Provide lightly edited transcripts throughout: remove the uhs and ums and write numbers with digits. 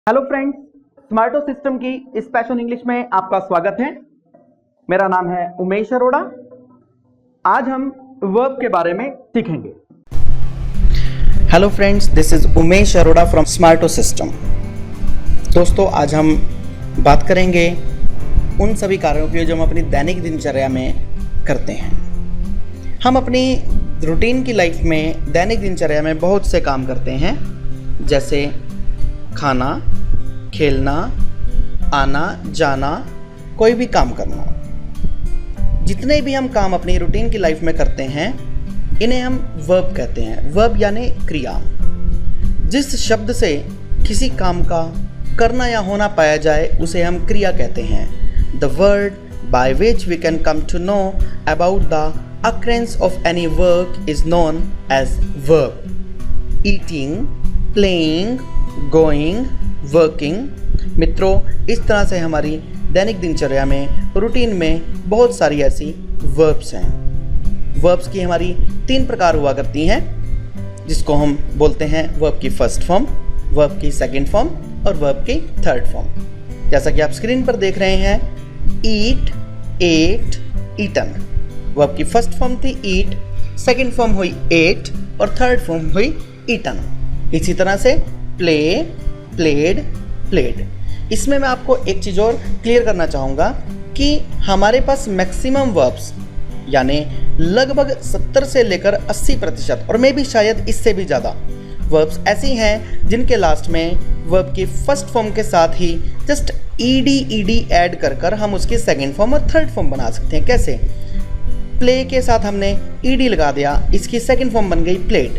Hello friends, स्मार्टो system की इस passion English में आपका स्वागत है। मेरा नाम है उमेश अरोड़ा। आज हम वर्ब के बारे में सीखेंगे। Hello friends, this is Umesh Arora from Smarto System. दोस्तों, आज हम बात करेंगे उन सभी कार्यों की जो हम अपनी दैनिक दिनचर्या में करते हैं। हम अपनी रूटीन की लाइफ में दैनिक दिनचर्या में बहुत से काम करते हैं, जैसे खाना, खेलना, आना जाना, कोई भी काम करना। जितने भी हम काम अपनी रूटीन की लाइफ में करते हैं, इन्हें हम वर्ब कहते हैं। वर्ब यानी क्रिया। जिस शब्द से किसी काम का करना या होना पाया जाए उसे हम क्रिया कहते हैं। The word by which we can come to know about the occurrence of any work is known as verb. Eating, playing, going, working। मित्रों, इस तरह से हमारी दैनिक दिनचर्या में, रूटीन में बहुत सारी ऐसी वर्ब्स हैं। वर्ब्स की हमारी 3 प्रकार हुआ करती हैं, जिसको हम बोलते हैं वर्ब की फर्स्ट फॉर्म, वर्ब की सेकंड फॉर्म और वर्ब की थर्ड फॉर्म। जैसा कि आप स्क्रीन पर देख रहे हैं, ईट, एट, ईटन। वर्ब की फर्स्ट फॉर्म थी ईट, सेकंड फॉर्म हुई एट और थर्ड फॉर्म हुई ईटन। इसी तरह से प्ले, प्लेड, प्लेड। इसमें मैं आपको एक चीज़ और क्लियर करना चाहूँगा कि हमारे पास मैक्सिमम वर्ब्स यानी लगभग 70 से लेकर 80% और मे भी शायद इससे भी ज़्यादा वर्ब्स ऐसी हैं जिनके लास्ट में वर्ब की फर्स्ट फॉर्म के साथ ही जस्ट ईडी ऐड कर हम उसकी सेकंड फॉर्म और थर्ड फॉर्म बना सकते हैं। कैसे? प्ले के साथ हमने ईडी लगा दिया, इसकी सेकंड फॉर्म बन गई प्लेड।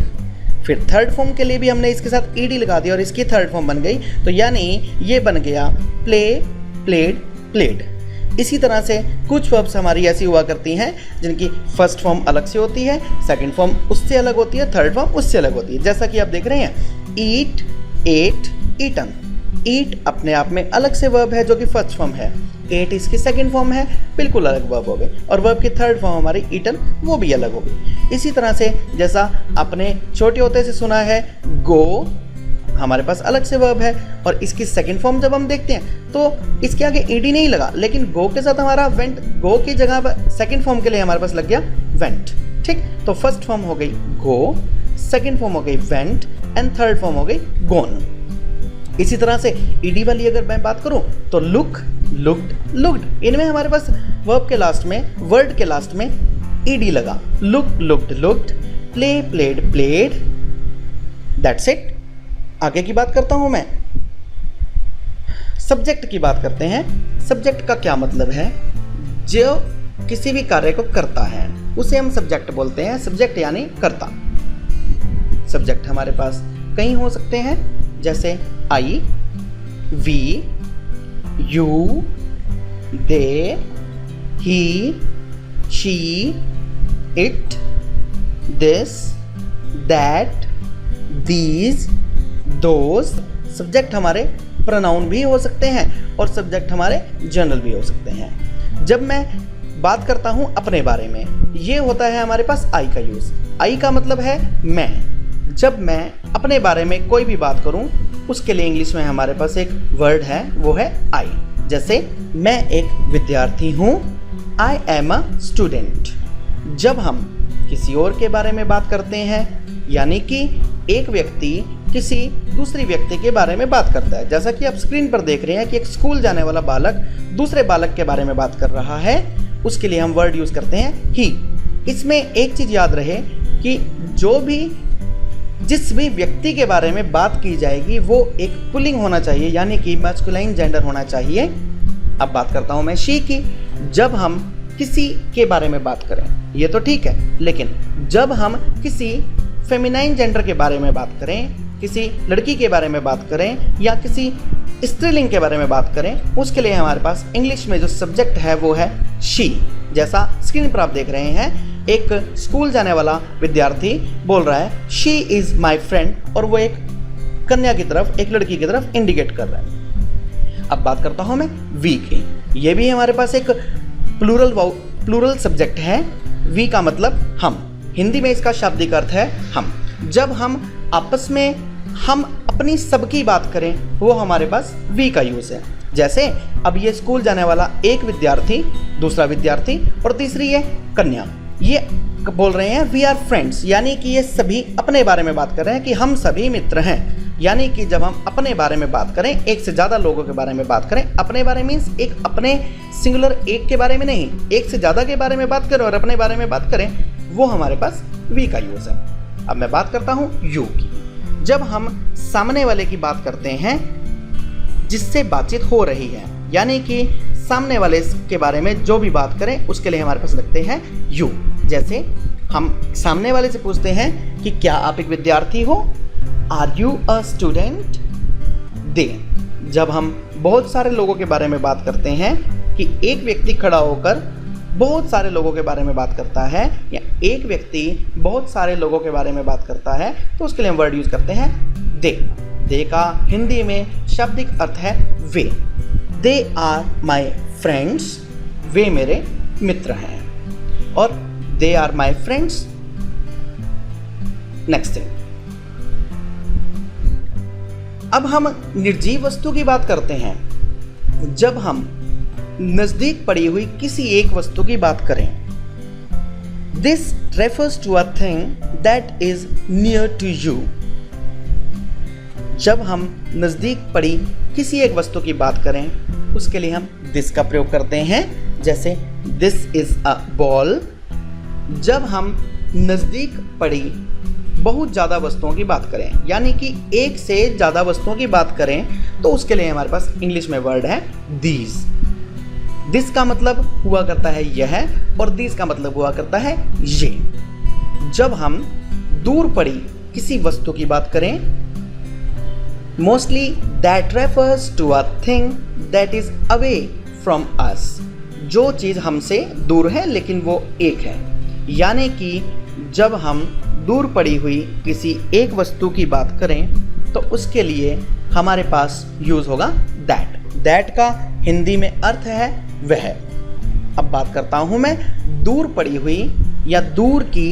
फिर थर्ड फॉर्म के लिए भी हमने इसके साथ ईडी लगा दिया और इसकी थर्ड फॉर्म बन गई, तो यानी ये बन गया प्ले, प्लेड, प्लेड। इसी तरह से कुछ वर्ब्स हमारी ऐसी हुआ करती हैं जिनकी फर्स्ट फॉर्म अलग से होती है, सेकंड फॉर्म उससे अलग होती है, थर्ड फॉर्म उससे अलग होती है। जैसा कि आप देख रहे हैं, ईट, एट, ईटन। ईट अपने आप में अलग से वर्ब है जो कि फर्स्ट फॉर्म है, एट इसकी सेकंड फॉर्म है, बिल्कुल अलग वर्ब हो गई, और वर्ब की थर्ड फॉर्म हमारी ईटन, वो भी अलग हो गई। इसी तरह से जैसा आपने छोटे होते से सुना है, गो हमारे पास अलग से वर्ब है और इसकी सेकंड फॉर्म जब हम देखते हैं तो इसके आगे ईडी नहीं लगा, लेकिन गो के साथ हमारा वेंट, गो की जगह पर सेकंड फॉर्म के लिए हमारे पास लग गया वेंट। ठीक, तो फर्स्ट फॉर्म हो गई गो, सेकंड फॉर्म हो गई वेंट एंड थर्ड फॉर्म हो गई गोन। इसी तरह से ईडी वाली अगर मैं बात करूं तो लुक, लुक्ड, लुक्ड। इनमें हमारे पास वर्ब के लास्ट में, वर्ड के लास्ट में ईडी लगा। Look, looked, looked, play, played, played. That's it. आगे की बात करता हूं मैं। सब्जेक्ट की बात करते हैं। सब्जेक्ट का क्या मतलब है? जो किसी भी कार्य को करता है उसे हम सब्जेक्ट बोलते हैं। सब्जेक्ट यानी कर्ता। सब्जेक्ट हमारे पास कई हो सकते हैं, जैसे I, we, you, they, he, she, it, this, that, these, those. Subject हमारे प्रोनाउन भी हो सकते हैं और सब्जेक्ट हमारे जनरल भी हो सकते हैं। जब मैं बात करता हूं अपने बारे में, ये होता है हमारे पास आई का यूज़। आई का मतलब है मैं। जब मैं अपने बारे में कोई भी बात करूं, उसके लिए इंग्लिश में हमारे पास एक वर्ड है, वो है आई। जैसे मैं एक विद्यार्थी हूं, आई एम अ स्टूडेंट। जब हम किसी और के बारे में बात करते हैं, यानी कि एक व्यक्ति किसी दूसरे व्यक्ति के बारे में बात करता है, जैसा कि आप स्क्रीन पर देख रहे हैं कि एक स्कूल जाने वाला बालक दूसरे बालक के बारे में बात कर रहा है, उसके लिए हम वर्ड यूज़ करते हैं ही। इसमें एक चीज़ याद रहे कि जिस भी व्यक्ति के बारे में बात की जाएगी वो एक पुल्लिंग होना चाहिए, यानी कि मैस्कुलाइन जेंडर होना चाहिए। अब बात करता हूं मैं शी की। जब हम किसी के बारे में बात करें, ये तो ठीक है, लेकिन जब हम किसी फेमिनाइन जेंडर के बारे में बात करें, किसी लड़की के बारे में बात करें या किसी स्त्रीलिंग के बारे में बात करें, उसके लिए हमारे पास इंग्लिश में जो सब्जेक्ट है वो है शी। जैसा स्क्रीन पर आप देख रहे हैं, एक स्कूल जाने वाला विद्यार्थी बोल रहा है शी इज़ माई फ्रेंड, और वो एक कन्या की तरफ, एक लड़की की तरफ इंडिकेट कर रहा है। अब बात करता हूँ मैं वी की। ये भी हमारे पास एक प्लूरल सब्जेक्ट है। वी का मतलब हम। हिंदी में इसका शाब्दिक अर्थ है हम। जब हम आपस में हम अपनी सबकी बात करें वो हमारे पास वी का यूज़ है। जैसे अब ये स्कूल जाने वाला एक विद्यार्थी, दूसरा विद्यार्थी और तीसरी है कन्या, ये बोल रहे हैं वी आर फ्रेंड्स, यानी कि ये सभी अपने बारे में बात कर रहे हैं कि हम सभी मित्र हैं। यानी कि जब हम अपने बारे में बात करें, एक से ज़्यादा लोगों के बारे में बात करें, अपने बारे मीन्स एक अपने सिंगुलर एक के बारे में नहीं, एक से ज़्यादा के बारे में बात करें और अपने बारे में बात करें, वो हमारे पास वी का यूज़ है। अब मैं बात करता हूँ यू की। जब हम सामने वाले की बात करते हैं जिससे बातचीत हो रही है, यानी कि सामने वाले के बारे में जो भी बात करें उसके लिए हमारे पास लगते हैं यू। जैसे हम सामने वाले से पूछते हैं कि क्या आप एक विद्यार्थी हो, आर यू अ स्टूडेंट। दे, जब हम बहुत सारे लोगों के बारे में बात करते हैं कि एक व्यक्ति खड़ा होकर बहुत सारे लोगों के बारे में बात करता है या एक व्यक्ति बहुत सारे लोगों के बारे में बात करता है, तो उसके लिए हम वर्ड यूज करते हैं दे। दे का हिंदी में शाब्दिक अर्थ है वे। दे आर माई फ्रेंड्स, वे मेरे मित्र हैं। और they are my friends. Next thing, अब हम निर्जीव वस्तु की बात करते हैं। जब हम नजदीक पड़ी हुई किसी एक वस्तु की बात करें, this refers to a thing that is near to you. जब हम नजदीक पड़ी किसी एक वस्तु की बात करें उसके लिए हम दिस का प्रयोग करते हैं। जैसे दिस इज अ बॉल। जब हम नजदीक पड़ी बहुत ज़्यादा वस्तुओं की बात करें, यानी कि एक से ज़्यादा वस्तुओं की बात करें, तो उसके लिए हमारे पास इंग्लिश में वर्ड है दीज। दिस का मतलब हुआ करता है यह और दीज का मतलब हुआ करता है ये। जब हम दूर पड़ी किसी वस्तु की बात करें, mostly that refers to a thing that is away from us. जो चीज़ हमसे दूर है लेकिन वो एक है, यानी कि जब हम दूर पड़ी हुई किसी एक वस्तु की बात करें तो उसके लिए हमारे पास यूज होगा दैट। दैट का हिंदी में अर्थ है वह। अब बात करता हूं मैं दूर पड़ी हुई या दूर की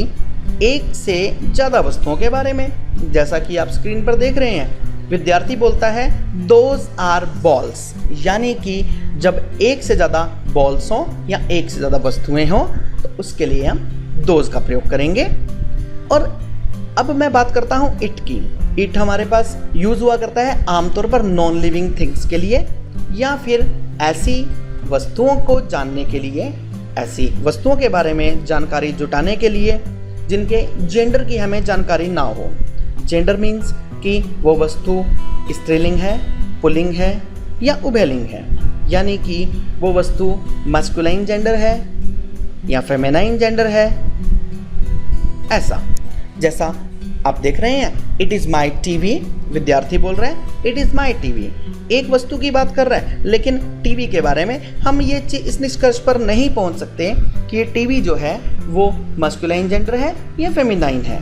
एक से ज़्यादा वस्तुओं के बारे में। जैसा कि आप स्क्रीन पर देख रहे हैं, विद्यार्थी बोलता है दोज आर बॉल्स, यानी कि जब एक से ज़्यादा बॉल्स हों या एक से ज़्यादा वस्तुएं हों तो उसके लिए हम दोज का प्रयोग करेंगे। और अब मैं बात करता हूं इट की। इट हमारे पास यूज हुआ करता है आमतौर पर नॉन लिविंग थिंग्स के लिए या फिर ऐसी वस्तुओं को जानने के लिए, ऐसी वस्तुओं के बारे में जानकारी जुटाने के लिए जिनके जेंडर की हमें जानकारी ना हो। जेंडर मीन्स कि वो वस्तु स्त्रीलिंग है, पुल्लिंग है या उभयलिंग है, यानी कि वो वस्तु मैस्कुलाइन जेंडर है या फेमिनाइन जेंडर है। ऐसा जैसा आप देख रहे हैं, इट इज़ माई टीवी। विद्यार्थी बोल रहे हैं इट इज़ माई टीवी। एक वस्तु की बात कर रहा है लेकिन टीवी के बारे में हम ये इस निष्कर्ष पर नहीं पहुंच सकते कि ये टीवी जो है वो मैस्कुलाइन जेंडर है या फेमिनाइन है।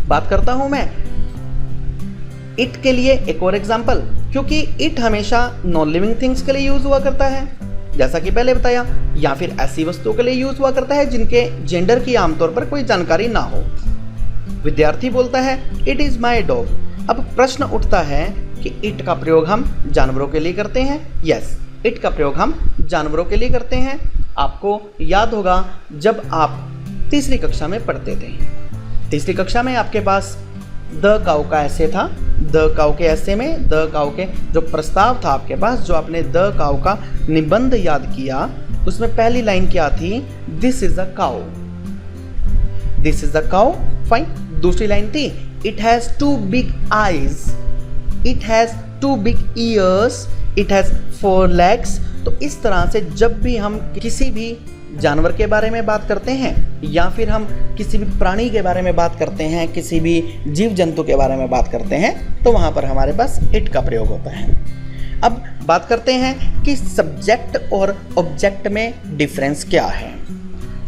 बात करता हूं मैं इट के लिए एक और एग्जाम्पल, क्योंकि इट हमेशा नॉन लिविंग थिंग्स के लिए यूज हुआ करता है जैसा कि पहले बताया, या फिर ऐसी वस्तुओं के लिए यूज हुआ करता है जिनके जेंडर की आमतौर पर कोई जानकारी ना हो। विद्यार्थी बोलता है इट इज माई डॉग। अब प्रश्न उठता है कि इट का प्रयोग हम जानवरों के लिए करते हैं। यस, इट का प्रयोग हम जानवरों के लिए करते हैं। आपको याद होगा जब आप तीसरी कक्षा में पढ़ते थे, तीसरी कक्षा में आपके पास द काऊ का ऐसे था। द काऊ के ऐसे में द काऊ के जो प्रस्ताव था आपके पास, जो आपने द काऊ का निबंध याद किया, उसमें पहली लाइन क्या थी? This is a cow. This is a cow, fine. दूसरी लाइन थी it has two big eyes, it has two big ears, it has 4 legs। तो इस तरह से जब भी हम किसी भी जानवर के बारे में बात करते हैं या फिर हम किसी भी प्राणी के बारे में बात करते हैं, किसी भी जीव जंतु के बारे में बात करते हैं, तो वहाँ पर हमारे पास इट का प्रयोग होता है। अब बात करते हैं कि सब्जेक्ट और ऑब्जेक्ट में डिफरेंस क्या है।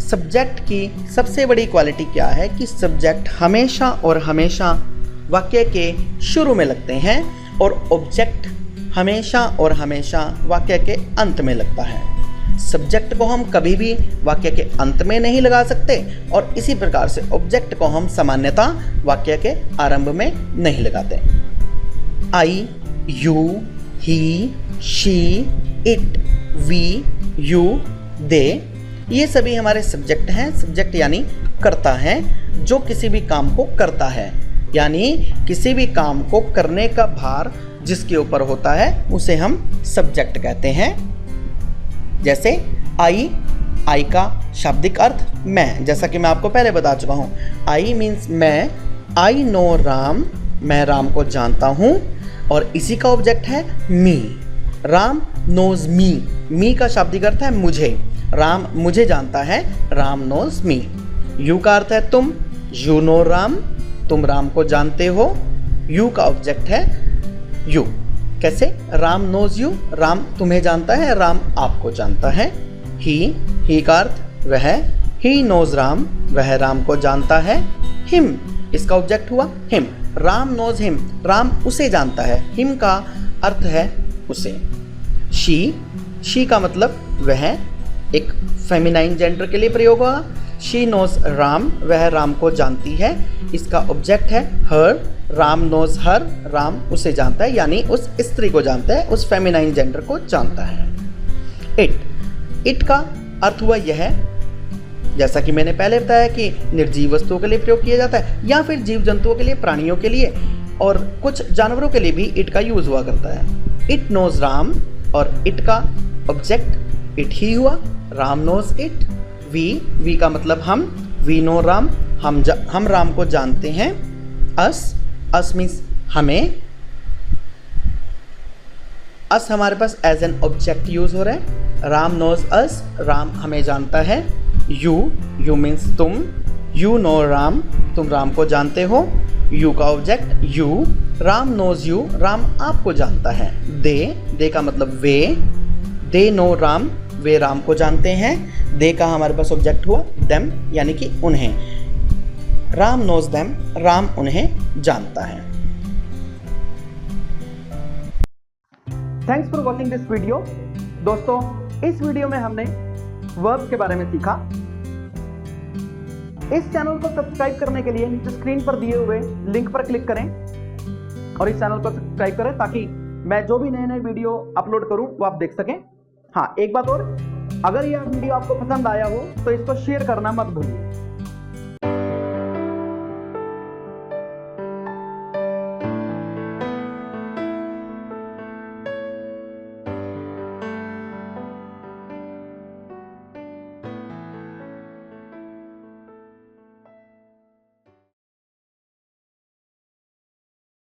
सब्जेक्ट की सबसे बड़ी क्वालिटी क्या है कि सब्जेक्ट हमेशा और हमेशा वाक्य के शुरू में लगते हैं और ऑब्जेक्ट हमेशा और हमेशा वाक्य के अंत में लगता है। सब्जेक्ट को हम कभी भी वाक्य के अंत में नहीं लगा सकते और इसी प्रकार से ऑब्जेक्ट को हम सामान्यतः वाक्य के आरंभ में नहीं लगाते। I, you, he, she, it, we, you, they, ये सभी हमारे सब्जेक्ट हैं। सब्जेक्ट यानी करता है, जो किसी भी काम को करता है, यानी किसी भी काम को करने का भार जिसके ऊपर होता है उसे हम सब्जेक्ट कहते हैं। जैसे आई, आई का शाब्दिक अर्थ मैं, जैसा कि मैं आपको पहले बता चुका हूं। आई मीन्स मैं, आई नो राम, मैं राम को जानता हूं, और इसी का ऑब्जेक्ट है मी। राम नोज मी, मी का शाब्दिक अर्थ है मुझे, राम मुझे जानता है, राम नोज मी। यू का अर्थ है तुम, यू नो राम, तुम राम को जानते हो। यू का ऑब्जेक्ट है यू। कैसे? राम नोज यू, राम तुम्हें जानता है, राम आपको जानता है। ही का अर्थ वह, ही नोज राम, वह राम को जानता है। हिम, इसका ऑब्जेक्ट हुआ him, Ram knows him, Ram उसे जानता है। हिम का अर्थ है उसे। शी का मतलब वह, एक फेमिनाइन जेंडर के लिए प्रयोग होगा। शी नोज राम, वह राम को जानती है। इसका ऑब्जेक्ट है हर, राम नोज हर, राम उसे जानता है, यानी उस स्त्री को जानता है, उस फेमिनाइन जेंडर को जानता है। इट का अर्थ हुआ यह, जैसा कि मैंने पहले बताया कि निर्जीव वस्तुओं के लिए प्रयोग किया जाता है, या फिर जीव जंतुओं के लिए, प्राणियों के लिए, और कुछ जानवरों के लिए भी इट का यूज हुआ करता है। इट नोज राम, और इट का ऑब्जेक्ट इट ही हुआ, राम नोज इट। वी का मतलब हम, वी नो राम, हम राम को जानते हैं। अस मीन्स हमें, अस हमारे पास एज एन ऑब्जेक्ट यूज हो रहा है। राम नोज अस, राम हमें जानता है। यू मीन्स तुम, यू नो राम, तुम राम को जानते हो। यू का object you, Ram knows you, Ram आपको जानता है। दे का मतलब वे, दे नो राम, वे राम को जानते हैं। दे का हमारे पास ऑब्जेक्ट हुआ देम, यानी कि उन्हें। राम नोज देम, राम उन्हें जानता है। Thanks for watching this video. दोस्तों, इस वीडियो में हमने वर्ब के बारे में सीखा। इस चैनल को सब्सक्राइब करने के लिए नीचे स्क्रीन पर दिए हुए लिंक पर क्लिक करें और इस चैनल को सब्सक्राइब करें, ताकि मैं जो भी नए नए वीडियो अपलोड करूं वो आप देख सकें। हाँ, एक बात और, अगर यह वीडियो आपको पसंद आया हो तो इसको शेयर करना मत भूलिए।